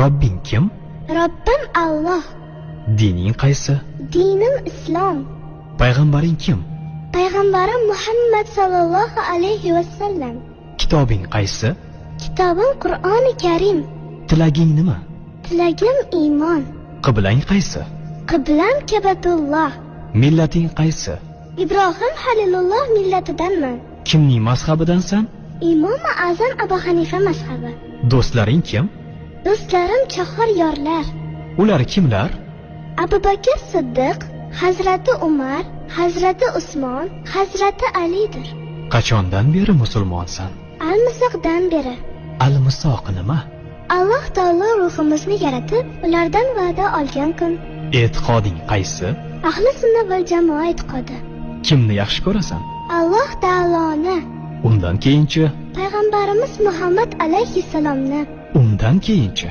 Robbing kim? Robbim Alloh. Dining qaysi? Dinim Islom. Payg'ambaring kim? Payg'ambarim Muhammad sallallohu alayhi vasallam. Kitobing qaysi? Kitobim Qur'oni Karim. Tilaging nima? Tilagim iymon. Qiblang qaysi? Qiblam Kabatulloh. Millating qaysi? Ibrohim Halilulloh millatidanman. Kimning mazhabidansan? Imom Azam Abu Hanifa mazhabi. Do'stlaring kim? Do'stlarim chahor yorlar. Ular kimlar? Abu Bakr Siddiq, Hazrati Umar, Hazrati Usmon, Hazrati Alidir. Qachondan beri musulmonsan? Al-Misoqdan beri. Al-Misoq nima? Alloh taolo ruhimizni yaratib, ulardan va'da olgan kun. E'tiqoding qaysi? Ahli sunna val jamoa e'tiqodi. Kimni yaxshi ko'rasan? Alloh taoloni. Undan keyinchi? Payg'ambarimiz Muhammad alayhissalomni. Undan keyinchi?